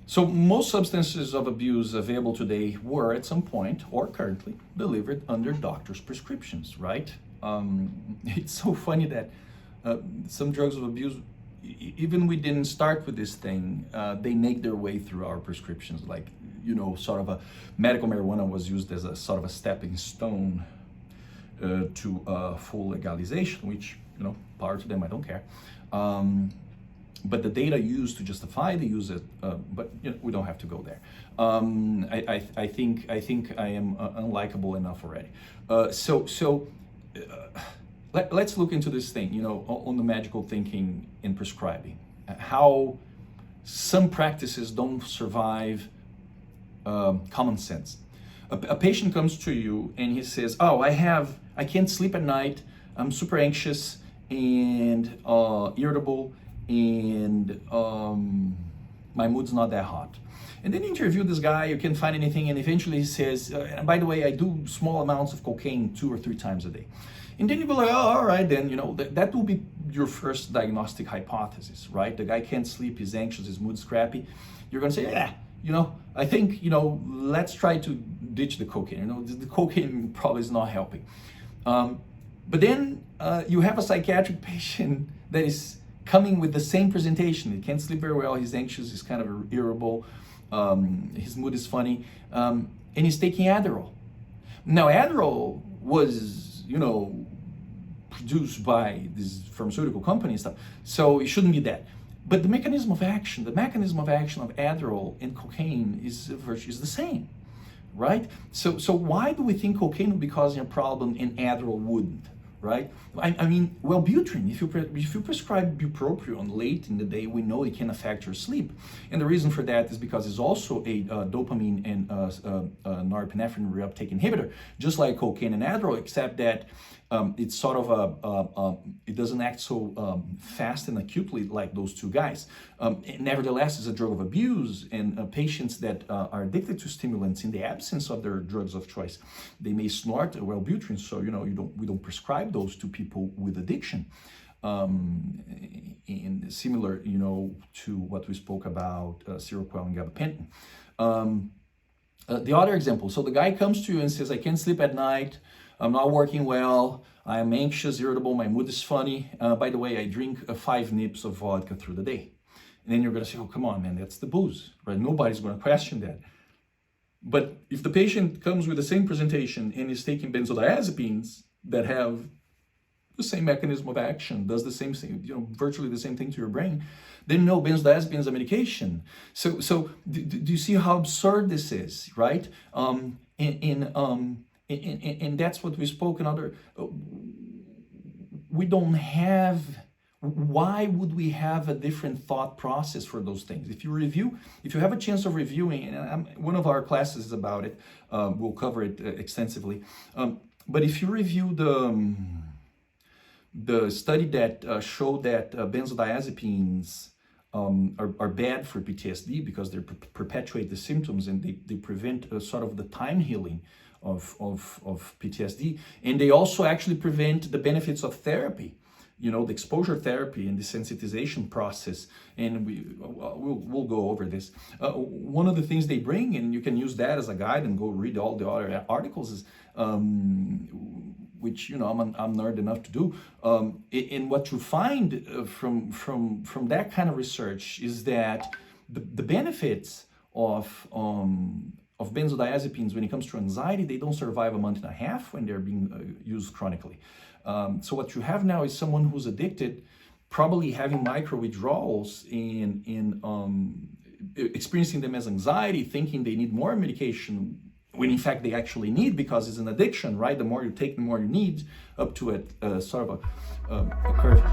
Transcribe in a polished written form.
So most substances of abuse available today were at some point or currently delivered under doctor's prescriptions, right? It's so funny that some drugs of abuse, even we didn't start with this thing, they make their way through our prescriptions. Like, you know, sort of a medical marijuana was used as a sort of a stepping stone to full legalization, which, you know, power to them, I don't care. But the data used to justify the use, but you know, we don't have to go there. I think I am unlikable enough already. Let's look into this thing, you know, on the magical thinking in prescribing. How some practices don't survive common sense. A patient comes to you and he says, "Oh, I can't sleep at night. I'm super anxious and irritable, and my mood's not that hot." And then you interview this guy, you can't find anything, and eventually he says, "And by the way, I do small amounts of cocaine 2 or 3 times a day." And then you go like, "Oh, all right, then, you know, that will be your first diagnostic hypothesis, right? The guy can't sleep, he's anxious, his mood's crappy. You're gonna say, "Yeah, you know, I think, you know, let's try to ditch the cocaine. You know, the cocaine probably is not helping." But then you have a psychiatric patient that is coming with the same presentation. He can't sleep very well, he's anxious, he's kind of irritable, his mood is funny, and he's taking Adderall. Now, Adderall was, you know, produced by this pharmaceutical company and stuff, so it shouldn't be that. But the mechanism of action of Adderall and cocaine is the same, right? So why do we think cocaine would be causing a problem and Adderall wouldn't, right? I mean, Wellbutrin, if you prescribe bupropion late in the day, we know it can affect your sleep. And the reason for that is because it's also a dopamine and norepinephrine reuptake inhibitor, just like cocaine and Adderall, except that it's sort of it doesn't act so fast and acutely like those two guys. Nevertheless, it's a drug of abuse, and patients that are addicted to stimulants in the absence of their drugs of choice, they may snort Wellbutrin. So, you know, we don't prescribe those to people with addiction. And similar, you know, to what we spoke about, Seroquel and gabapentin. The other example, so the guy comes to you and says, "I can't sleep at night, I'm not working well, I'm anxious, irritable, my mood is funny. By the way, I drink 5 nips of vodka through the day." And then you're gonna say, "Oh, come on, man, that's the booze," right? Nobody's gonna question that. But if the patient comes with the same presentation and is taking benzodiazepines that have the same mechanism of action, does the same thing, you know, virtually the same thing to your brain, then no, benzodiazepine is a medication. So do you see how absurd this is, right? And that's what we spoke in other. We don't have. Why would we have a different thought process for those things? If you have a chance of reviewing, and one of our classes is about it, we'll cover it extensively. But if you review the study that showed that benzodiazepines are bad for PTSD because they perpetuate the symptoms and they prevent sort of the time healing of PTSD, and they also actually prevent the benefits of therapy, you know, the exposure therapy and the sensitization process, and we'll go over this. One of the things they bring, and you can use that as a guide and go read all the other articles, is which, you know, I'm nerd enough to do. And what you find from that kind of research is that the benefits of benzodiazepines when it comes to anxiety, they don't survive a month and a half when they're being used chronically. So what you have now is someone who's addicted, probably having micro withdrawals and experiencing them as anxiety, thinking they need more medication, when in fact they actually need, because it's an addiction, right? The more you take, the more you need, up to a sort of a curve.